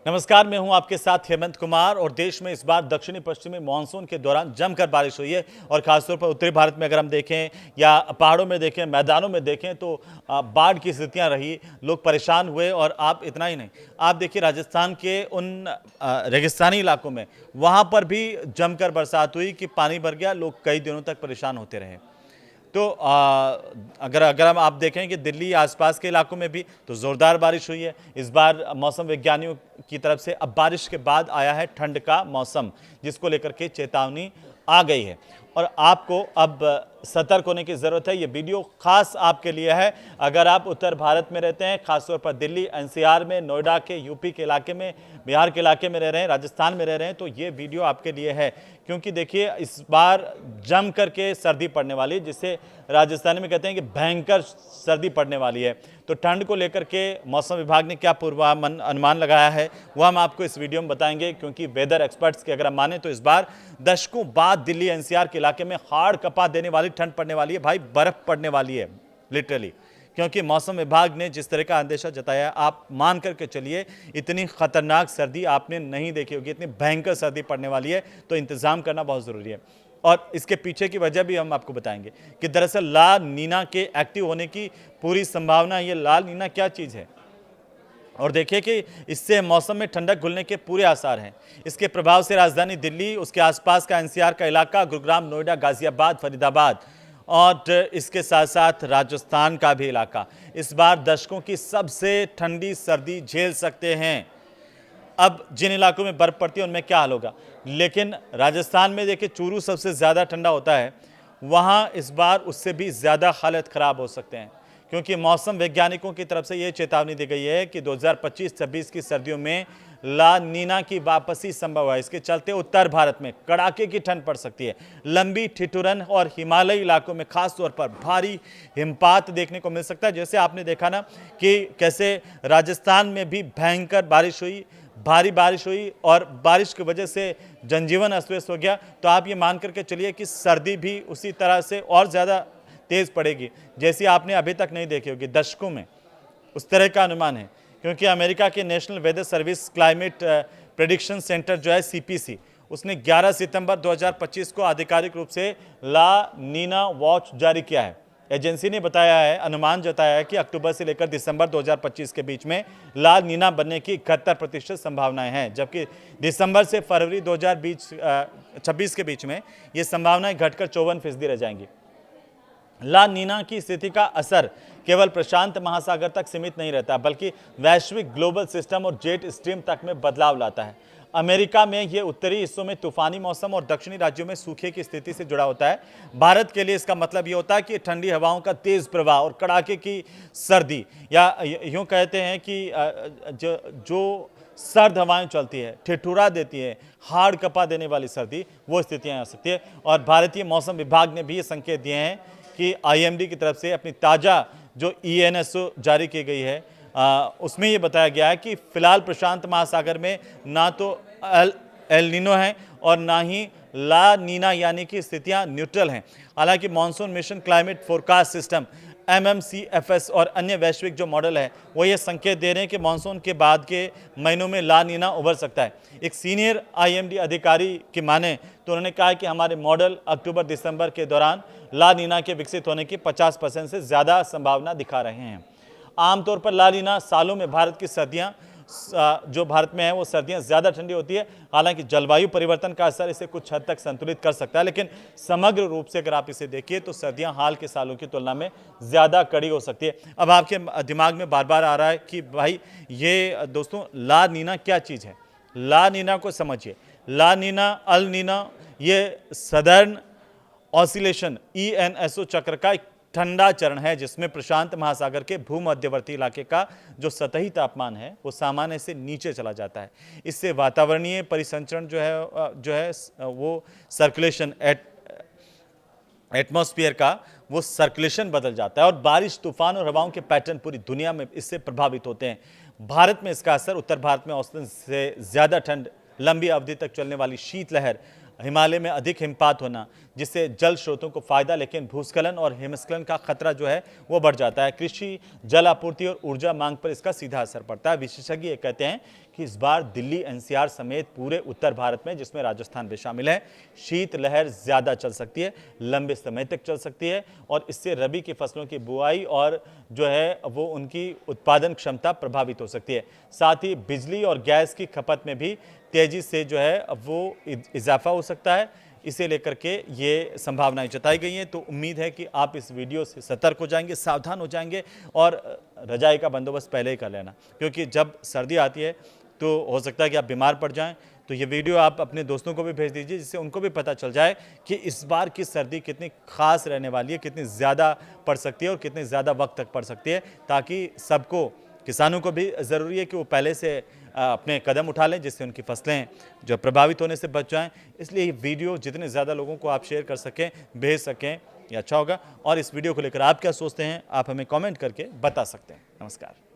नमस्कार, मैं हूं आपके साथ हेमंत कुमार। और देश में इस बार दक्षिणी पश्चिमी मानसून के दौरान जमकर बारिश हुई है और खासतौर पर उत्तरी भारत में अगर हम देखें या पहाड़ों में देखें, मैदानों में देखें तो बाढ़ की स्थितियां रही, लोग परेशान हुए। और आप इतना ही नहीं, आप देखिए राजस्थान के उन रेगिस्तानी इलाकों में वहां पर भी जमकर बरसात हुई कि पानी भर गया, लोग कई दिनों तक परेशान होते रहे। तो अगर हम आप देखें कि दिल्ली आसपास के इलाकों में भी तो ज़ोरदार बारिश हुई है। इस बार मौसम विज्ञानियों की तरफ से अब बारिश के बाद आया है ठंड का मौसम, जिसको लेकर के चेतावनी आ गई है और आपको अब सतर्क होने की ज़रूरत है। ये वीडियो खास आपके लिए है अगर आप उत्तर भारत में रहते हैं, खासतौर पर दिल्ली एनसीआर में, नोएडा के, यूपी के इलाके में, बिहार के इलाके में रह रहे हैं, राजस्थान में रह रहे हैं, तो ये वीडियो आपके लिए है। क्योंकि देखिए इस बार जम करके सर्दी पड़ने वाली है, जिसे राजस्थानी में कहते हैं कि भयंकर सर्दी पड़ने वाली है। तो ठंड को लेकर के मौसम विभाग ने क्या पूर्वानुमान लगाया है वो हम आपको इस वीडियो में बताएंगे। क्योंकि वेदर एक्सपर्ट्स के अगर हम माने तो इस बार दशकों बाद दिल्ली एनसीआर के इलाके में हाड़ कपा देने वाली ठंड पड़ने वाली है। भाई बर्फ पड़ने वाली है लिटरली, क्योंकि मौसम विभाग ने जिस तरह का अंदेशा जताया, आप मान करके चलिए इतनी खतरनाक सर्दी आपने नहीं देखी होगी, इतनी भयंकर सर्दी पड़ने वाली है। तो इंतजाम करना बहुत ज़रूरी है और इसके पीछे की वजह भी हम आपको बताएंगे कि दरअसल ला नीना के एक्टिव होने की पूरी संभावना है। ये ला नीना क्या चीज़ है और देखिए कि इससे मौसम में ठंडक घुलने के पूरे आसार हैं। इसके प्रभाव से राजधानी दिल्ली, उसके आसपास का एनसीआर का इलाका, गुरुग्राम, नोएडा, गाजियाबाद, फरीदाबाद और इसके साथ साथ राजस्थान का भी इलाका इस बार दशकों की सबसे ठंडी सर्दी झेल सकते हैं। अब जिन इलाकों में बर्फ पड़ती है उनमें क्या हाल होगा, लेकिन राजस्थान में देखिए चूरू सबसे ज़्यादा ठंडा होता है, वहाँ इस बार उससे भी ज़्यादा हालत ख़राब हो सकते हैं। क्योंकि मौसम वैज्ञानिकों की तरफ से ये चेतावनी दी गई है कि 2025-26 की सर्दियों में ला नीना की वापसी संभव है। इसके चलते उत्तर भारत में कड़ाके की ठंड पड़ सकती है। लंबी ठिठुरन और हिमालयी इलाकों में खास तौर पर भारी हिमपात देखने को मिल सकता है। जैसे आपने देखा ना कि कैसे राजस्थान में भी भयंकर बारिश हुई, भारी बारिश हुई और बारिश की वजह से जनजीवन अस्त व्यस्त हो गया। तो आप ये मान करके चलिए कि सर्दी भी उसी तरह से और ज़्यादा तेज़ पड़ेगी जैसी आपने अभी तक नहीं देखी होगी दशकों में, उस तरह का अनुमान है। क्योंकि अमेरिका के national weather service climate prediction centre जो है सीपीसी, उसने 11 सितंबर 2025 को आधिकारिक रूप से ला नीना वॉच जारी किया है। एजेंसी ने बताया है, अनुमान जताया है कि अक्टूबर से लेकर दिसंबर 2025 के बीच में ला नीना बनने की 71% संभावनाएं हैं, जबकि दिसंबर से फरवरी 2026 के बीच में ये संभावनाएं घटकर 54% रह जाएंगी। ला नीना की स्थिति का असर केवल प्रशांत महासागर तक सीमित नहीं रहता, बल्कि वैश्विक ग्लोबल सिस्टम और जेट स्ट्रीम तक में बदलाव लाता है। अमेरिका में यह उत्तरी हिस्सों में तूफानी मौसम और दक्षिणी राज्यों में सूखे की स्थिति से जुड़ा होता है। भारत के लिए इसका मतलब यह होता है कि ठंडी हवाओं का तेज प्रवाह और कड़ाके की सर्दी, या यूं कहते हैं कि जो सर्द हवाएं चलती है, ठिठुरा देती है, हाड़ कपा देने वाली सर्दी, वो स्थितियां आ सकती है। और भारतीय मौसम विभाग ने भी ये संकेत दिए हैं कि आईएमडी की तरफ से अपनी ताज़ा जो ईएनएसओ जारी की गई है उसमें ये बताया गया है कि फिलहाल प्रशांत महासागर में ना तो एल नीनो है और ना ही ला नीना यानी कि स्थितियां न्यूट्रल हैं। हालांकि monsoon mission climate forecast system MMCFS और अन्य वैश्विक जो मॉडल है वो ये संकेत दे रहे हैं कि मानसून के बाद के महीनों में ला नीना उभर सकता है। एक सीनियर आईएमडी अधिकारी की माने तो उन्होंने कहा कि हमारे मॉडल अक्टूबर-दिसंबर के दौरान ला नीना के विकसित होने की 50% से ज़्यादा संभावना दिखा रहे हैं। आमतौर पर ला नीना सालों में भारत की सर्दियाँ जो भारत में है वो सर्दियां ज़्यादा ठंडी होती है। हालांकि जलवायु परिवर्तन का असर इसे कुछ हद तक संतुलित कर सकता है, लेकिन समग्र रूप से अगर आप इसे देखिए तो सर्दियां हाल के सालों की तुलना में ज़्यादा कड़ी हो सकती है। अब आपके दिमाग में बार बार आ रहा है कि भाई ये दोस्तों ला नीना क्या चीज़ है। ला नीना को समझिए। ला नीना, अल नीना, ये सदर्न ऑसिलेशन ENSO चक्र का एक ठंडा चरण है जिसमें प्रशांत महासागर के भूमध्यवर्ती इलाके का जो सतही तापमान है वो सामान्य से नीचे चला जाता है। इससे वातावरणीय परिसंचरण जो है वो सर्कुलेशन एटमॉस्फेयर का वो सर्कुलेशन बदल जाता है और बारिश, तूफान और हवाओं के पैटर्न पूरी दुनिया में इससे प्रभावित होते हैं। भारत में इसका असर उत्तर भारत में औसतन से ज़्यादा ठंड, लंबी अवधि तक चलने वाली शीतलहर, हिमालय में अधिक हिमपात होना जिससे जल स्रोतों को फायदा, लेकिन भूस्खलन और हिमस्खलन का खतरा जो है वो बढ़ जाता है। कृषि, जल आपूर्ति और ऊर्जा मांग पर इसका सीधा असर पड़ता है। विशेषज्ञ ये कहते हैं कि इस बार दिल्ली एनसीआर समेत पूरे उत्तर भारत में, जिसमें राजस्थान भी शामिल है, शीतलहर ज़्यादा चल सकती है, लंबे समय तक चल सकती है और इससे रबी की फसलों की बुआई और जो है वो उनकी उत्पादन क्षमता प्रभावित हो सकती है। साथ ही बिजली और गैस की खपत में भी तेज़ी से जो है वो इजाफा हो सकता है। इसे लेकर के ये संभावनाएं जताई गई हैं। तो उम्मीद है कि आप इस वीडियो से सतर्क हो जाएंगे, सावधान हो जाएंगे और रजाई का बंदोबस्त पहले ही कर लेना, क्योंकि जब सर्दी आती है तो हो सकता है कि आप बीमार पड़ जाएं। तो ये वीडियो आप अपने दोस्तों को भी भेज दीजिए, जिससे उनको भी पता चल जाए कि इस बार की सर्दी कितनी खास रहने वाली है, कितनी ज़्यादा पड़ सकती है और कितने ज़्यादा वक्त तक पड़ सकती है, ताकि सबको, किसानों को भी ज़रूरी है कि वो पहले से अपने कदम उठा लें, जिससे उनकी फसलें जो प्रभावित होने से बच जाएं। इसलिए ये वीडियो जितने ज़्यादा लोगों को आप शेयर कर सकें, भेज सकें, ये अच्छा होगा। और इस वीडियो को लेकर आप क्या सोचते हैं, आप हमें कमेंट करके बता सकते हैं। नमस्कार।